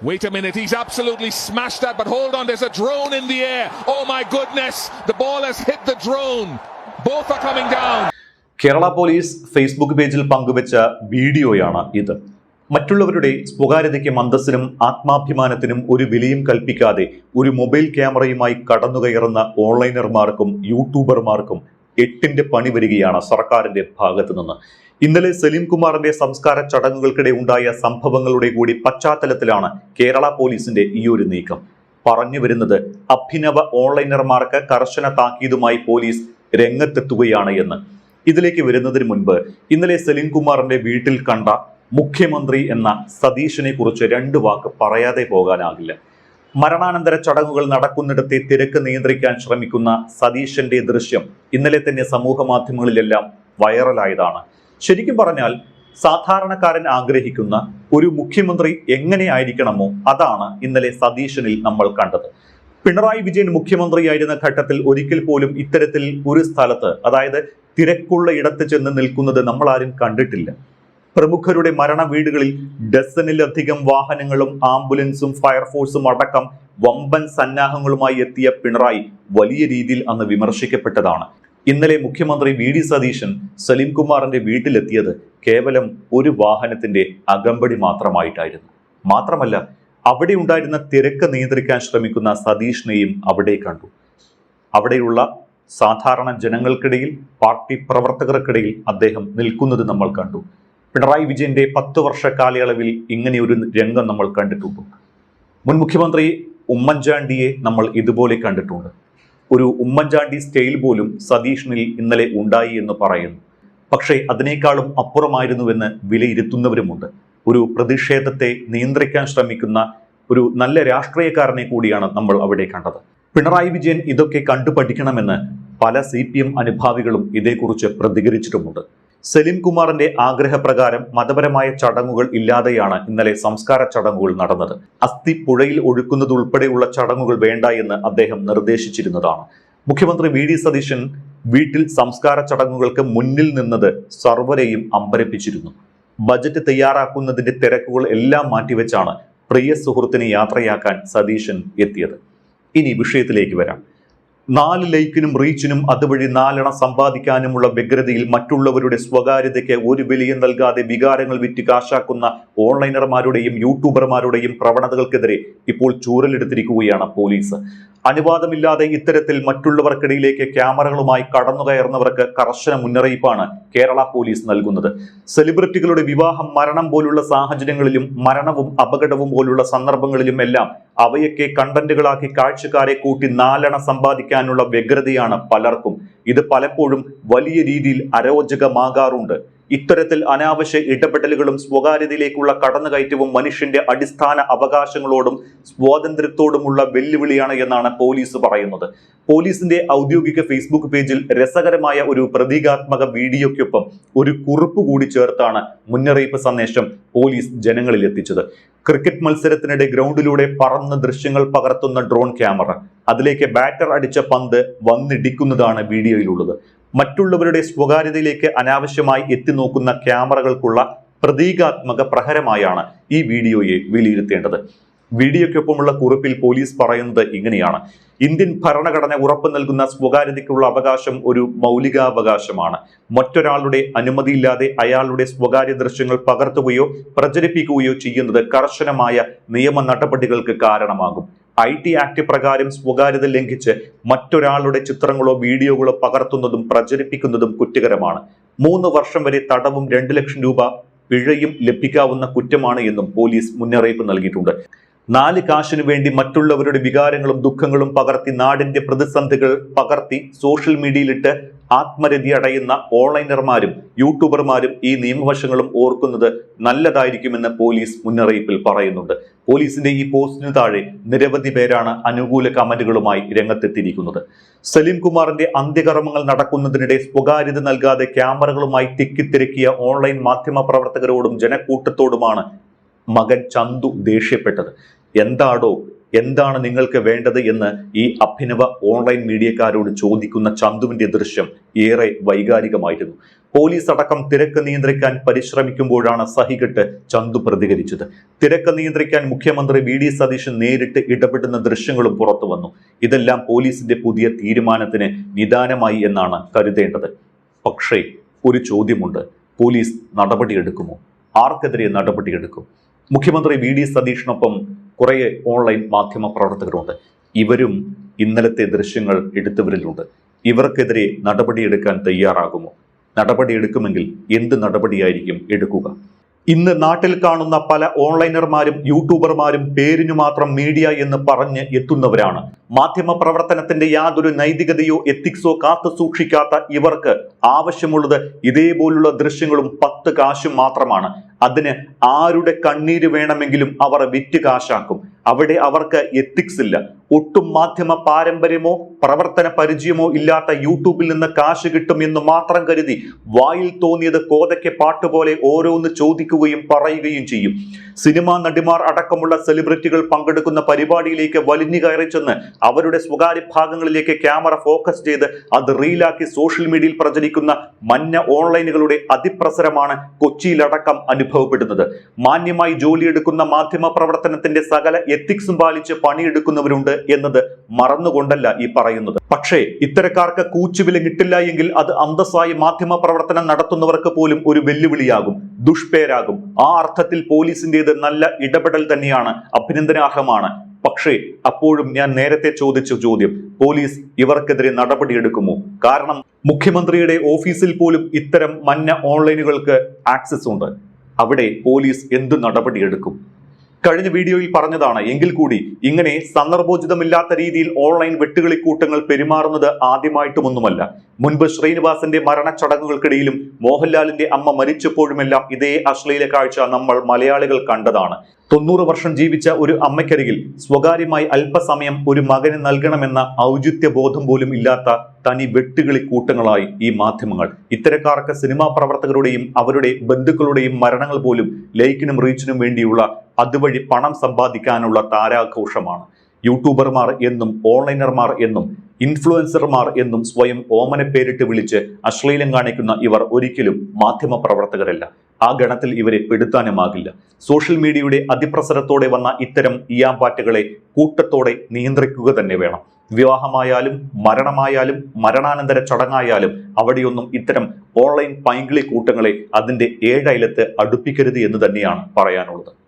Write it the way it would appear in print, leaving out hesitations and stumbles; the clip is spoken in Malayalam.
Wait a minute, he's absolutely smashed that, but hold on, there's a drone in the air. Oh my goodness, the ball has hit the drone. Both are coming down. Kerala police Facebook പേജിൽ പങ്കുവച്ച വീഡിയോയാണ് ഇത്. മറ്റുള്ളവരുടെ സ്വകാര്യതയ്ക്കും അന്തസ്സിനും ആത്മാഭിമാനത്തിനും ഒരു വിലയും കൽപ്പിക്കാതെ ഒരു മൊബൈൽ ക്യാമറയുമായി കടന്നുകയറുന്ന ഓൺലൈനർമാർക്കും യൂട്യൂബർമാർക്കും എട്ടിന്റെ പണി വരികയാണ് സർക്കാരിന്റെ ഭാഗത്തു നിന്ന്. ഇന്നലെ സലീം കുമാറിന്റെ സംസ്കാര ചടങ്ങുകൾക്കിടെ ഉണ്ടായ സംഭവങ്ങളുടെ കൂടി പശ്ചാത്തലത്തിലാണ് കേരള പോലീസിന്റെ ഈ ഒരു നീക്കം. പറഞ്ഞു വരുന്നത് അഭിനവ ഓൺലൈനർമാർക്ക് കർശന താക്കീതുമായി പോലീസ് രംഗത്തെത്തുകയാണ് എന്ന്. ഇതിലേക്ക് വരുന്നതിന് മുൻപ് ഇന്നലെ സലീം കുമാറിന്റെ വീട്ടിൽ കണ്ട മുഖ്യമന്ത്രി എന്ന സതീശനെ കുറിച്ച് രണ്ട് വാക്ക് പറയാതെ പോകാനാകില്ല. മരണാനന്തര ചടങ്ങുകൾ നടക്കുന്നിടത്തെ തിരക്ക് നിയന്ത്രിക്കാൻ ശ്രമിക്കുന്ന സതീശന്റെ ദൃശ്യം ഇന്നലെ തന്നെ സമൂഹ മാധ്യമങ്ങളിലെല്ലാം വൈറലായതാണ്. ശരിക്കും പറഞ്ഞാൽ സാധാരണക്കാരൻ ആഗ്രഹിക്കുന്ന ഒരു മുഖ്യമന്ത്രി എങ്ങനെ ആയിരിക്കണമോ അതാണ് ഇന്നലെ സതീശനിൽ നമ്മൾ കണ്ടത്. പിണറായി വിജയൻ മുഖ്യമന്ത്രിയായിരുന്ന ഘട്ടത്തിൽ ഒരിക്കൽ പോലും ഇത്തരത്തിൽ ഒരു സ്ഥലത്ത്, അതായത് തിരക്കുള്ള ഇടത്ത് ചെന്ന് നിൽക്കുന്നത് നമ്മൾ ആരും കണ്ടിട്ടില്ല. പ്രമുഖരുടെ മരണ വീടുകളിൽ ഡസനിലധികം വാഹനങ്ങളും ആംബുലൻസും ഫയർഫോഴ്സും അടക്കം വമ്പൻ സന്നാഹങ്ങളുമായി എത്തിയ പിണറായി വലിയ രീതിയിൽ അന്ന് വിമർശിക്കപ്പെട്ടതാണ്. ഇന്നലെ മുഖ്യമന്ത്രി വി.ഡി. സതീശൻ സലീം കുമാറിന്റെ വീട്ടിലെത്തിയത് കേവലം ഒരു വാഹനത്തിന്റെ അകമ്പടി മാത്രമായിട്ടായിരുന്നു. മാത്രമല്ല, അവിടെ ഉണ്ടായിരുന്ന തിരക്ക് നിയന്ത്രിക്കാൻ ശ്രമിക്കുന്ന സതീഷിനെയും അവിടെ കണ്ടു. അവിടെയുള്ള സാധാരണ ജനങ്ങൾക്കിടയിൽ, പാർട്ടി പ്രവർത്തകർക്കിടയിൽ അദ്ദേഹം നിൽക്കുന്നത് നമ്മൾ കണ്ടു. പിണറായി വിജയന്റെ 10 വർഷ കാലയളവിൽ ഇങ്ങനെ ഒരു രംഗം നമ്മൾ കണ്ടിട്ടുണ്ട്. മുൻ മുഖ്യമന്ത്രി ഉമ്മൻചാണ്ടിയെ നമ്മൾ ഇതുപോലെ കണ്ടിട്ടുണ്ട്. ഒരു ഉമ്മൻചാണ്ടി സ്റ്റൈൽ പോലും സതീഷിനിൽ ഇന്നലെ ഉണ്ടായി എന്ന് പറയുന്നു. പക്ഷേ അതിനേക്കാളും അപ്പുറമായിരുന്നുവെന്ന് വിലയിരുത്തുന്നവരുമുണ്ട്. ഒരു പ്രതിഷേധത്തെ നിയന്ത്രിക്കാൻ ശ്രമിക്കുന്ന ഒരു നല്ല രാഷ്ട്രീയക്കാരനെ കൂടിയാണ് നമ്മൾ അവിടെ കണ്ടത്. പിണറായി വിജയൻ ഇതൊക്കെ കണ്ടുപഠിക്കണമെന്ന് പല CPM അനുഭാവികളും ഇതേക്കുറിച്ച് പ്രതികരിച്ചിട്ടുമുണ്ട്. സലീം കുമാറിന്റെ ആഗ്രഹപ്രകാരം മതപരമായ ചടങ്ങുകൾ ഇല്ലാതെയാണ് ഇന്നലെ സംസ്കാര ചടങ്ങുകൾ നടന്നത്. അസ്ഥി പുഴയിൽ ഒഴുക്കുന്നത് ഉൾപ്പെടെയുള്ള ചടങ്ങുകൾ വേണ്ട എന്ന് അദ്ദേഹം നിർദ്ദേശിച്ചിരുന്നതാണ്. മുഖ്യമന്ത്രി വി.ഡി. സതീശൻ വീട്ടിൽ സംസ്കാര ചടങ്ങുകൾക്ക് മുന്നിൽ നിന്നത് സർവരെയും അമ്പരപ്പിച്ചിരുന്നു. ബജറ്റ് തയ്യാറാക്കുന്നതിന്റെ തിരക്കുകൾ എല്ലാം മാറ്റിവെച്ചാണ് പ്രിയ സുഹൃത്തിനെ യാത്രയാക്കാൻ സതീശൻ എത്തിയത്. ഇനി വിഷയത്തിലേക്ക് വരാം. 4 ലൈക്കിനും റീച്ചിനും അതുവഴി 4 അണ സമ്പാദിക്കാനുമുള്ള വ്യഗ്രതയിൽ മറ്റുള്ളവരുടെ സ്വകാര്യതയ്ക്ക് ഒരു വിലയും നൽകാതെ വികാരങ്ങൾ വിറ്റ് കാശാക്കുന്ന ഓൺലൈനർമാരുടെയും യൂട്യൂബർമാരുടെയും പ്രവണതകൾക്കെതിരെ ഇപ്പോൾ ചൂരലെടുത്തിരിക്കുകയാണ് പോലീസ്. അനുവാദമില്ലാതെ ഇത്തരത്തിൽ മറ്റുള്ളവർക്കിടയിലേക്ക് ക്യാമറകളുമായി കടന്നുകയറുന്നവർക്ക് കർശന മുന്നറിയിപ്പാണ് കേരള പോലീസ് നൽകുന്നത്. സെലിബ്രിറ്റികളുടെ വിവാഹം, മരണം പോലുള്ള സാഹചര്യങ്ങളിലും മരണവും അപകടവും പോലുള്ള സന്ദർഭങ്ങളിലും എല്ലാം അവയൊക്കെ കണ്ടന്റുകളാക്കി കാഴ്ചക്കാരെ കൂട്ടി 4 അണ സമ്പാദിക്കാനുള്ള വ്യഗ്രതയാണ് പലർക്കും. ഇത് പലപ്പോഴും വലിയ രീതിയിൽ അരോചകമാകാറുണ്ട്. ഇത്തരത്തിൽ അനാവശ്യ ഇടപെടലുകളും സ്വകാര്യതയിലേക്കുള്ള കടന്നുകയറ്റവും മനുഷ്യന്റെ അടിസ്ഥാന അവകാശങ്ങളോടും സ്വാതന്ത്ര്യത്തോടുമുള്ള വെല്ലുവിളിയാണ് എന്നാണ് പോലീസ് പറയുന്നത്. പോലീസിന്റെ ഔദ്യോഗിക ഫേസ്ബുക്ക് പേജിൽ രസകരമായ ഒരു പ്രതീകാത്മക വീഡിയോയ്ക്കൊപ്പം ഒരു കുറിപ്പ് കൂടി ചേർത്താണ് മുന്നറിയിപ്പ് സന്ദേശം പോലീസ് ജനങ്ങളിൽ എത്തിച്ചത്. ക്രിക്കറ്റ് മത്സരത്തിനിടെ ഗ്രൗണ്ടിലൂടെ പറന്ന് ദൃശ്യങ്ങൾ പകർത്തുന്ന ഡ്രോൺ ക്യാമറ, അതിലേക്ക് ബാറ്റർ അടിച്ച പന്ത് വന്നിടിക്കുന്നതാണ് വീഡിയോയിലുള്ളത്. മറ്റുള്ളവരുടെ സ്വകാര്യതയിലേക്ക് അനാവശ്യമായി എത്തിനോക്കുന്ന ക്യാമറകൾക്കുള്ള പ്രതീകാത്മക പ്രഹരമായാണ് ഈ വീഡിയോയെ വിലയിരുത്തേണ്ടത്. വീഡിയോയ്ക്കൊപ്പമുള്ള കുറിപ്പിൽ പോലീസ് പറയുന്നത് ഇങ്ങനെയാണ്: ഇന്ത്യൻ ഭരണഘടന ഉറപ്പു നൽകുന്ന സ്വകാര്യതയ്ക്കുള്ള അവകാശം ഒരു മൗലികാവകാശമാണ്. മറ്റൊരാളുടെ അനുമതിയില്ലാതെ അയാളുടെ സ്വകാര്യ ദൃശ്യങ്ങൾ പകർത്തുകയോ പ്രചരിപ്പിക്കുകയോ ചെയ്യുന്നത് കർശനമായ നിയമ നടപടികൾക്ക് കാരണമാകും. IT ആക്ട് പ്രകാരം സ്വകാര്യത ലംഘിച്ച് മറ്റൊരാളുടെ ചിത്രങ്ങളോ വീഡിയോകളോ പകർത്തുന്നതും പ്രചരിപ്പിക്കുന്നതും കുറ്റകരമാണ്. 3 വർഷം വരെ തടവും 2 ലക്ഷം രൂപ പിഴയും ലഭിക്കാവുന്ന കുറ്റമാണ് എന്നും പോലീസ് മുന്നറിയിപ്പ് നൽകിയിട്ടുണ്ട്. 4 കാശിനു വേണ്ടി മറ്റുള്ളവരുടെ വികാരങ്ങളും ദുഃഖങ്ങളും പകർത്തി നാടിന്റെ പ്രതിസന്ധികൾ പകർത്തി സോഷ്യൽ മീഡിയയിലിട്ട് ആത്മരതി അടയുന്ന ഓൺലൈനർമാരും യൂട്യൂബർമാരും ഈ നിയമവശങ്ങളും ഓർക്കുന്നത് നല്ലതായിരിക്കുമെന്ന് പോലീസ് മുന്നറിയിപ്പിൽ പറയുന്നുണ്ട്. പോലീസിന്റെ ഈ പോസ്റ്റിന് താഴെ നിരവധി പേരാണ് അനുകൂല കമന്റുകളുമായി രംഗത്തെത്തിയിരിക്കുന്നത്. സലീം കുമാറിന്റെ അന്ത്യകർമ്മങ്ങൾ നടക്കുന്നതിനിടെ സ്വകാര്യത നൽകാതെ ക്യാമറകളുമായി തിക്കിത്തിരക്കിയ ഓൺലൈൻ മാധ്യമ പ്രവർത്തകരോടും ജനക്കൂട്ടത്തോടുമാണ് മകൻ ചന്തു ദേഷ്യപ്പെട്ടത്. എന്താടോ എന്താണ് നിങ്ങൾക്ക് വേണ്ടത് എന്ന് ഈ അഭിനവ ഓൺലൈൻ മീഡിയക്കാരോട് ചോദിക്കുന്ന ചന്തുവിന്റെ ദൃശ്യം ഏറെ വൈകാരികമായിരുന്നു. പോലീസ് അടക്കം തിരക്ക് നിയന്ത്രിക്കാൻ പരിശ്രമിക്കുമ്പോഴാണ് സഹികെട്ട് ചന്തു പ്രതികരിച്ചത്. തിരക്ക് നിയന്ത്രിക്കാൻ മുഖ്യമന്ത്രി വി.ഡി. സതീശൻ നേരിട്ട് ഇടപെടുന്ന ദൃശ്യങ്ങളും പുറത്തു വന്നു. ഇതെല്ലാം പോലീസിന്റെ പുതിയ തീരുമാനത്തിന് നിദാനമായി എന്നാണ് കരുതേണ്ടത്. പക്ഷേ ഒരു ചോദ്യമുണ്ട്, പോലീസ് നടപടിയെടുക്കുമോ? ആർക്കെതിരെ നടപടിയെടുക്കും? മുഖ്യമന്ത്രി വി.ഡി. സതീഷിനൊപ്പം കുറേ ഓൺലൈൻ മാധ്യമ പ്രവർത്തകരുണ്ട്. ഇവരും ഇന്നലത്തെ ദൃശ്യങ്ങൾ എടുത്തവരിലുണ്ട്. ഇവർക്കെതിരെ നടപടിയെടുക്കാൻ തയ്യാറാകുമോ? നടപടിയെടുക്കുമെങ്കിൽ എന്ത് നടപടിയായിരിക്കും എടുക്കുക? ഇന്ന് നാട്ടിൽ കാണുന്ന പല ഓൺലൈനർമാരും യൂട്യൂബർമാരും പേരിനു മാത്രം മീഡിയ എന്ന് പറഞ്ഞ് എത്തുന്നവരാണ്. മാധ്യമ പ്രവർത്തനത്തിന്റെ യാതൊരു നൈതികതയോ എത്തിക്സോ കാത്തു സൂക്ഷിക്കാത്ത ഇവർക്ക് ആവശ്യമുള്ളത് ഇതേപോലുള്ള ദൃശ്യങ്ങളും 10 കാശും മാത്രമാണ്. അതിന് ആരുടെ കണ്ണീര് വേണമെങ്കിലും അവർ വിറ്റ് കാശാക്കും. അവിടെ അവർക്ക് എത്തിക്സ് ഇല്ല. ഒട്ടും മാധ്യമ പാരമ്പര്യമോ പ്രവർത്തന പരിചയമോ ഇല്ലാത്ത യൂട്യൂബിൽ നിന്ന് കാശ് കിട്ടും എന്ന് മാത്രം കരുതി വായിൽ തോന്നിയത് കോതയ്ക്ക് പാട്ടുപോലെ ഓരോന്ന് ചോദിക്കുകയും പറയുകയും ചെയ്യും. സിനിമാ നടിമാർ അടക്കമുള്ള സെലിബ്രിറ്റികൾ പങ്കെടുക്കുന്ന പരിപാടിയിലേക്ക് വലിഞ്ഞു കയറി ചെന്ന് അവരുടെ സ്വകാര്യ ഭാഗങ്ങളിലേക്ക് ക്യാമറ ഫോക്കസ് ചെയ്ത് അത് റീലാക്കി സോഷ്യൽ മീഡിയയിൽ പ്രചരിക്കുന്ന മഞ്ഞ ഓൺലൈനുകളുടെ അതിപ്രസരമാണ് കൊച്ചിയിലടക്കം അനുഭവപ്പെടുന്നത്. മാന്യമായി ജോലിയെടുക്കുന്ന മാധ്യമ പ്രവർത്തനത്തിന്റെ സകല എത്തിക്സും പാലിച്ച് പണിയെടുക്കുന്നവരുണ്ട് എന്നത് മറന്നുകൊണ്ടല്ല ഈ പറയുന്നത്. പക്ഷേ ഇത്തരക്കാർക്ക് കൂച്ചുവില കിട്ടില്ല എങ്കിൽ അത് അന്തസ്സായി മാധ്യമ പ്രവർത്തനം നടത്തുന്നവർക്ക് പോലും ഒരു വെല്ലുവിളിയാകും, ദുഷ്പേരാകും. ആ അർത്ഥത്തിൽ പോലീസിന്റേത് നല്ല ഇടപെടൽ തന്നെയാണ്, അഭിനന്ദനാർഹമാണ്. പക്ഷേ അപ്പോഴും ഞാൻ നേരത്തെ ചോദിച്ച ചോദ്യം, പോലീസ് ഇവർക്കെതിരെ നടപടിയെടുക്കുമോ? കാരണം മുഖ്യമന്ത്രിയുടെ ഓഫീസിൽ പോലും ഇത്തരം മഞ്ഞ ഓൺലൈനുകൾക്ക് ആക്സസ് ഉണ്ട്. അവിടെ പോലീസ് എന്ത് നടപടിയെടുക്കും? കഴിഞ്ഞ വീഡിയോയിൽ പറഞ്ഞതാണ്. എങ്കിൽ കൂടി ഇങ്ങനെ സന്ദർഭോചിതമില്ലാത്ത രീതിയിൽ ഓൺലൈൻ വെട്ടുകളിക്കൂട്ടങ്ങൾ പെരുമാറുന്നത് ആദ്യമായിട്ടുമൊന്നുമല്ല. മുൻപ് ശ്രീനിവാസന്റെ മരണച്ചടങ്ങുകൾക്കിടയിലും മോഹൻലാലിന്റെ അമ്മ മരിച്ചപ്പോഴുമെല്ലാം ഇതേ അശ്ലീല കാഴ്ച നമ്മൾ മലയാളികൾ കണ്ടതാണ്. 90 വർഷം ജീവിച്ച ഒരു അമ്മയ്ക്കരികിൽ സ്വകാര്യമായി അല്പസമയം ഒരു മകന് നൽകണമെന്ന ഔചിത്യ ബോധം പോലും ഇല്ലാത്ത തനി വെട്ടുകിളി കൂട്ടങ്ങളായി ഈ മാധ്യമങ്ങൾ. ഇത്തരക്കാർക്ക് സിനിമാ പ്രവർത്തകരുടെയും അവരുടെ ബന്ധുക്കളുടെയും മരണങ്ങൾ പോലും ലൈക്കിനും റീച്ചിനും വേണ്ടിയുള്ള അതുവഴി പണം സമ്പാദിക്കാനുള്ള താരാഘോഷമാണ്. യൂട്യൂബർമാർ എന്നും ഓൺലൈനർമാർ എന്നും ഇൻഫ്ലുവൻസർമാർ എന്നും സ്വയം ഓമന പേരിട്ട് വിളിച്ച് അശ്ലീലം കാണിക്കുന്ന ഇവർ ഒരിക്കലും മാധ്യമ പ്രവർത്തകരല്ല. ആ ഗണത്തിൽ ഇവരെ പെടുത്താനുമാകില്ല. സോഷ്യൽ മീഡിയയുടെ അതിപ്രസരത്തോടെ വന്ന ഇത്തരം ഇയാമ്പാറ്റുകളെ കൂട്ടത്തോടെ നിയന്ത്രിക്കുക തന്നെ വേണം. വിവാഹമായാലും മരണമായാലും മരണാനന്തര ചടങ്ങായാലും അവിടെയൊന്നും ഇത്തരം ഓൺലൈൻ പൈങ്കിളി കൂട്ടങ്ങളെ അതിന്റെ 7 അയലത്ത് അടുപ്പിക്കരുത് എന്ന് തന്നെയാണ് പറയാനുള്ളത്.